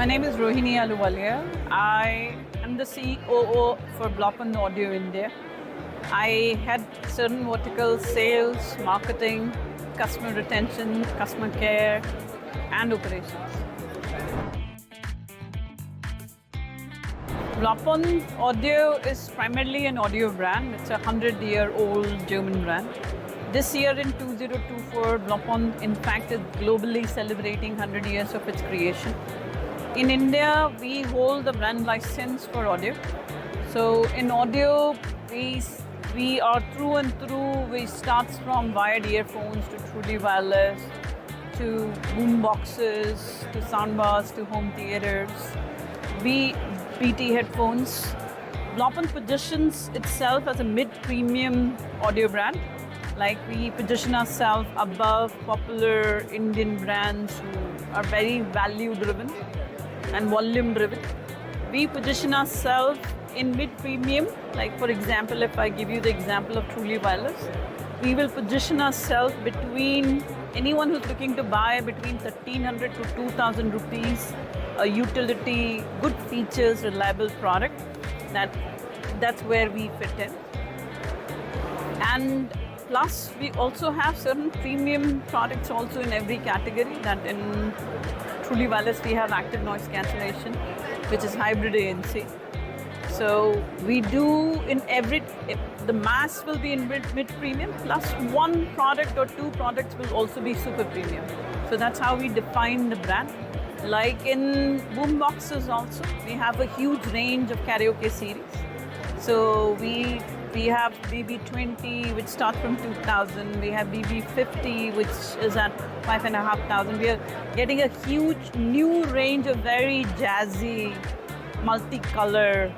My name is Rohini Aluwalia. I am the COO for Bloppen Audio India. I had certain verticals: sales, marketing, customer retention, customer care, and operations. Bloppen Audio is primarily an audio brand. It's a 100-year-old German brand. This year in 2024, Bloppen in fact is globally celebrating 100 years of its creation. In India, we hold the brand license for audio. So in audio, we are through and through. We start from wired earphones to truly wireless, to boom boxes, to soundbars, to home theaters, BT headphones. Bloppen positions itself as a mid-premium audio brand. Like, we position ourselves above popular Indian brands who are very value-driven and volume-driven. We position ourselves in mid-premium. Like, for example, if I give you the example of Truly Wireless, we will position ourselves between anyone who's looking to buy between 1,300 to 2,000 rupees, a utility, good features, reliable product. That's where we fit in. And plus, we also have certain premium products also in every category. That in Truly Wireless, we have active noise cancellation, which is hybrid ANC. So we do the mass will be in mid-premium, plus one product or two products will also be super premium. So that's how we define the brand. Like in boom boxes also, we have a huge range of karaoke series. So we have BB20, which starts from 2,000. We have BB50, which is at 5,500. We are getting a huge new range of very jazzy, multicolor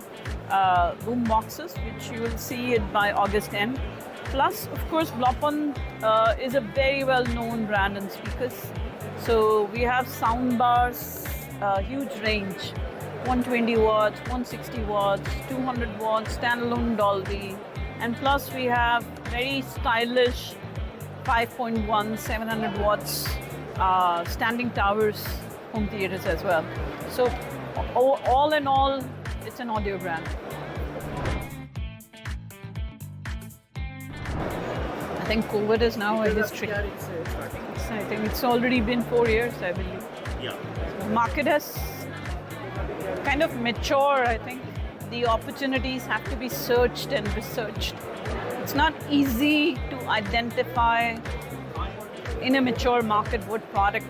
boom boxes, which you will see it by August end. Plus, of course, Bloppen is a very well-known brand in speakers. So we have sound bars, huge range. 120 watts, 160 watts, 200 watts, standalone Dolby. And plus we have very stylish 5.1, 700 watts standing towers home theaters as well. So all in all, it's an audio brand. I think COVID is now a history. I think it's already been 4 years, I believe. Yeah. The market has kind of mature. I think the opportunities have to be searched and researched. It's not easy to identify in a mature market what product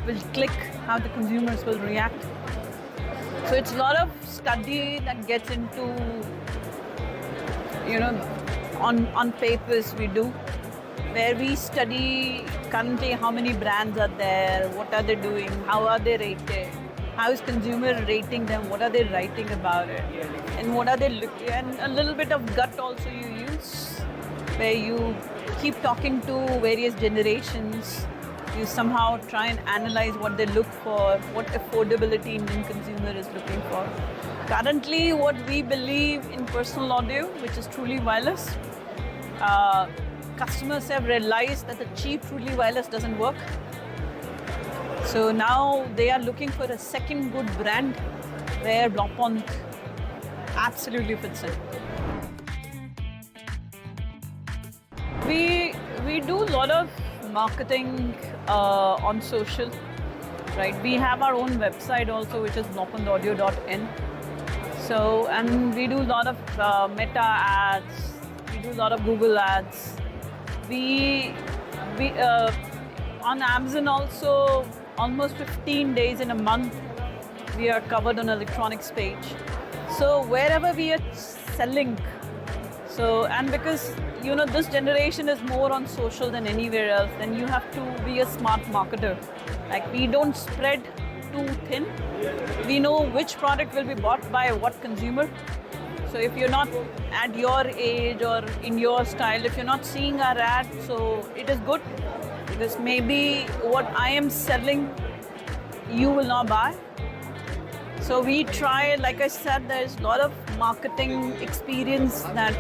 will click, how the consumers will react. So it's a lot of study that gets into, on papers we do, where we study currently how many brands are there, what are they doing, how are they rated, how is consumer rating them, what are they writing about it, and what are they looking, and a little bit of gut also you use, where you keep talking to various generations. You somehow try and analyze what they look for, what affordability Indian consumer is looking for. Currently, what we believe in personal audio, which is Truly Wireless, customers have realized that the cheap Truly Wireless doesn't work. So now they are looking for a second good brand where Bloppen absolutely fits in. We do a lot of marketing on social, right? We have our own website also, which is bloppenaudio.in. So, and we do a lot of Meta ads. We do a lot of Google ads. We on Amazon also, almost 15 days in a month, we are covered on electronics page. So wherever we are selling, and because this generation is more on social than anywhere else, then you have to be a smart marketer. Like, we don't spread too thin. We know which product will be bought by what consumer. So if you're not at your age or in your style, if you're not seeing our ad, so it is good, because maybe what I am selling, you will not buy. So we try, like I said, there's a lot of marketing experience that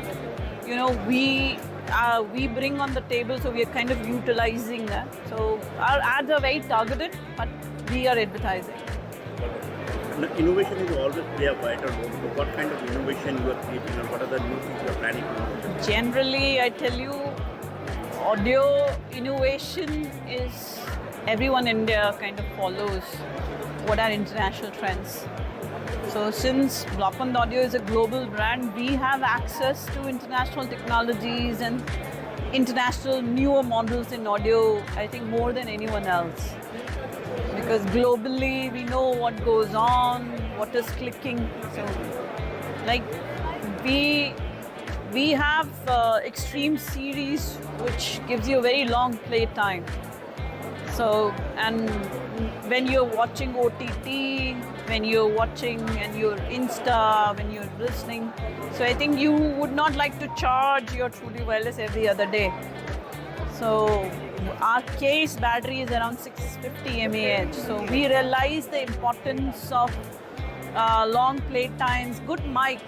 we bring on the table, so we are kind of utilizing that. So our ads are very targeted, but we are advertising. Innovation is always play a vital role. So what kind of innovation you are creating, or what are the new things you are planning to do? Generally, I tell you, audio innovation is everyone in India kind of follows what are international trends. So since Blockband Audio is a global brand, we have access to international technologies and international newer models in audio, I think more than anyone else. Because globally we know what goes on, what is clicking. So like we have Extreme series which gives you a very long play time. So, and when you're watching OTT, when you're watching and you're Insta, when you're listening, so I think you would not like to charge your Truly Wireless every other day. So our case battery is around 650 mAh. So we realize the importance of long play times, good mic,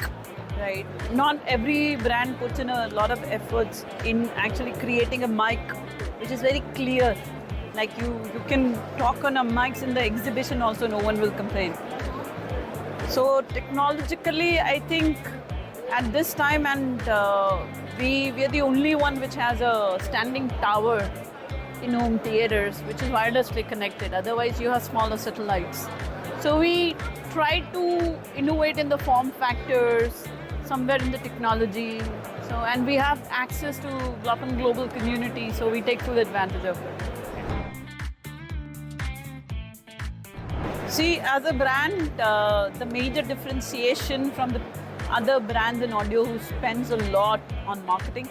right? Not every brand puts in a lot of efforts in actually creating a mic which is very clear. Like you can talk on a mics in the exhibition also, no one will complain. So technologically, I think at this time, and we are the only one which has a standing tower in home theaters, which is wirelessly connected. Otherwise, you have smaller satellites. So we try to innovate in the form factors, somewhere in the technology. So, and we have access to Blockband global community, so we take full advantage of it. See, as a brand, the major differentiation from the other brands in audio who spends a lot on marketing,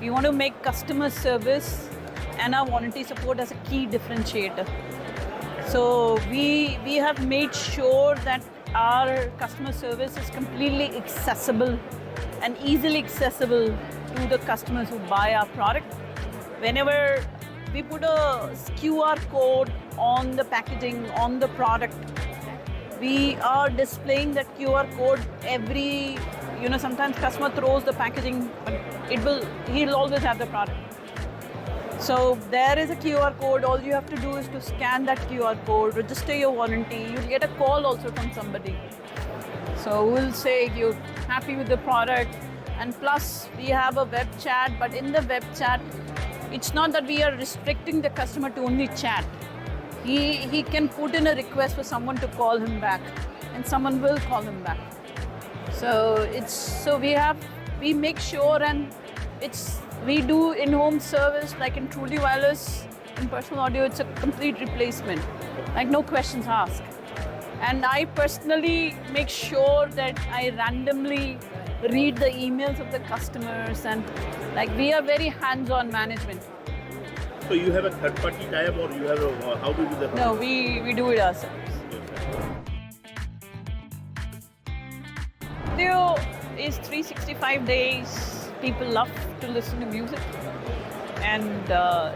we want to make customer service and our warranty support as a key differentiator. So we have made sure that our customer service is completely accessible and easily accessible to the customers who buy our product. Whenever we put a QR code on the packaging, on the product, we are displaying that QR code every, sometimes customer throws the packaging, but he'll always have the product. So there is a QR code, all you have to do is to scan that QR code, register your warranty, you'll get a call also from somebody. So we'll say you're happy with the product, and plus we have a web chat, but in the web chat, it's not that we are restricting the customer to only chat. He can put in a request for someone to call him back, and someone will call him back. So we make sure, and we do in-home service, like in Truly Wireless, in personal audio, it's a complete replacement, like no questions asked. And I personally make sure that I randomly read the emails of the customers, and like we are very hands-on management. So you have a third-party tie-up, or you have how do you do that? No, we do it ourselves. Audio is 365 days. People love to listen to music. And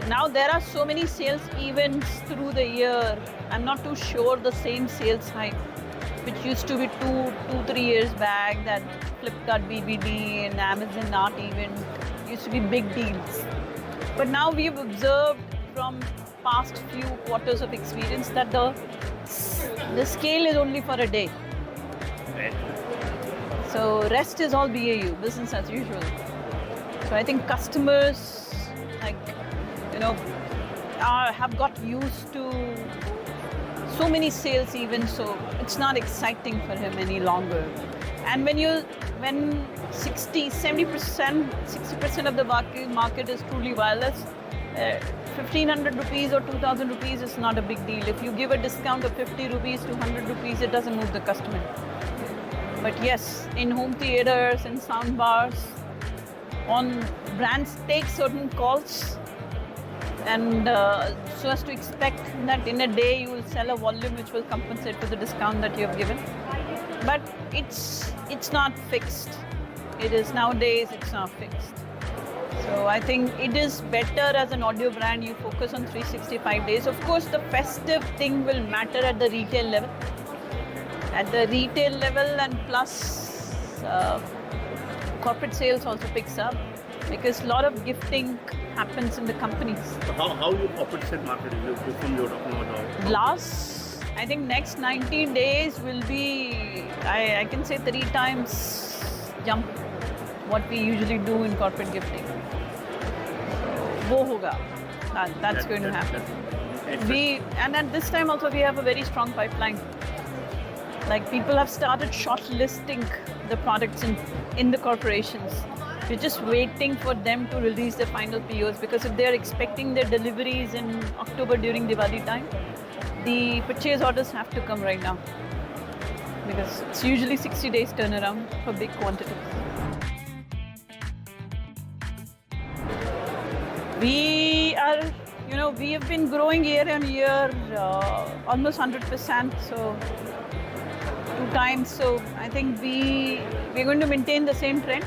now there are so many sales events through the year. I'm not too sure the same sales hype, which used to be 3 years back, that Flipkart BBD and Amazon Art event used to be big deals. But now we've observed from past few quarters of experience that the scale is only for a day. Right. So rest is all BAU, business as usual. So I think customers have got used to so many sales events, so it's not exciting for him any longer. And when 60% of the market is Truly Wireless, 1,500 rupees or 2,000 rupees is not a big deal. If you give a discount of 50 rupees to 100 rupees, it doesn't move the customer. But yes, in home theaters and sound bars, on brands take certain calls, and so as to expect that in a day you will sell a volume which will compensate for the discount that you have given. But it's not fixed. It is nowadays, it's not fixed. So I think it is better as an audio brand, you focus on 365 days. Of course, the festive thing will matter at the retail level. At the retail level, and plus corporate sales also picks up, because a lot of gifting happens in the companies. So how you corporate sales market is from you're talking about? Glass, I think next 90 days will be, I can say 3 times jump what we usually do in corporate gifting. Wo hoga. That's going to happen. And at this time also we have a very strong pipeline. Like people have started shortlisting the products in the corporations. We're just waiting for them to release their final POs, because if they're expecting their deliveries in October during Diwali time, the purchase orders have to come right now, because it's usually 60 days turnaround for big quantities. We are, we have been growing year on year, almost 100%, so 2 times. So I think we're going to maintain the same trend,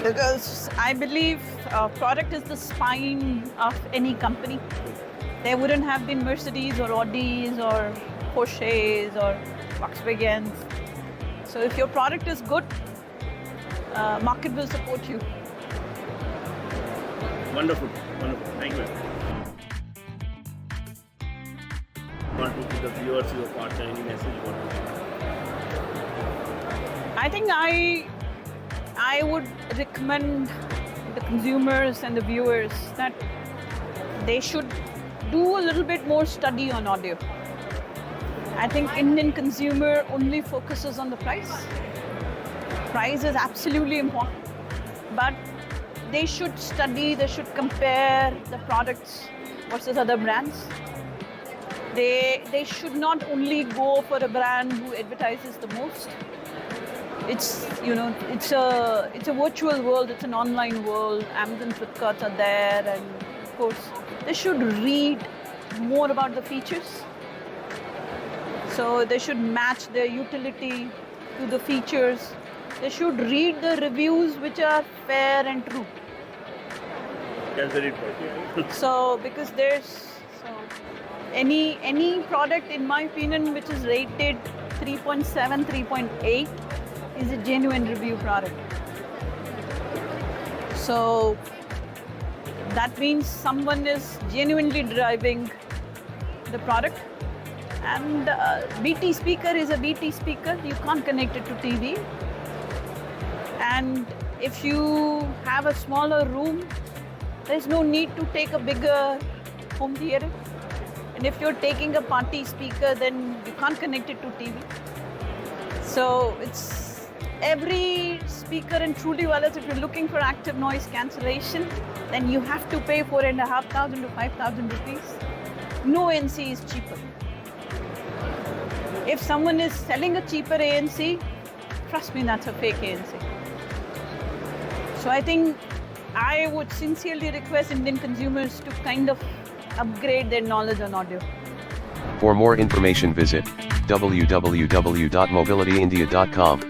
because I believe product is the spine of any company. There wouldn't have been Mercedes or Audis or Porsches or Volkswagens. So if your product is good, market will support you. Wonderful, wonderful. Thank you. Want to give the viewers, your partner, any message you want to share? I think I would recommend the consumers and the viewers that they should do a little bit more study on audio. I think Indian consumer only focuses on the price. Price is absolutely important, but they should study, they should compare the products versus other brands. They should not only go for a brand who advertises the most. It's it's a virtual world, it's an online world. Amazon, Flipkart are there, and of course they should read more about the features. So they should match their utility to the features. They should read the reviews which are fair and true. That's very important. So because any product, in my opinion, which is rated 3.7, 3.8 is a genuine review product. So that means someone is genuinely driving the product. And BT speaker is a BT speaker. You can't connect it to TV. And if you have a smaller room, there's no need to take a bigger home theater. And if you're taking a party speaker, then you can't connect it to TV. So it's every speaker in Truly Wireless, if you're looking for active noise cancellation, then you have to pay 4,500 to 5,000 rupees. No ANC is cheaper. If someone is selling a cheaper ANC, trust me, that's a fake ANC. So I think I would sincerely request Indian consumers to kind of upgrade their knowledge on audio. For more information visit www.mobilityindia.com.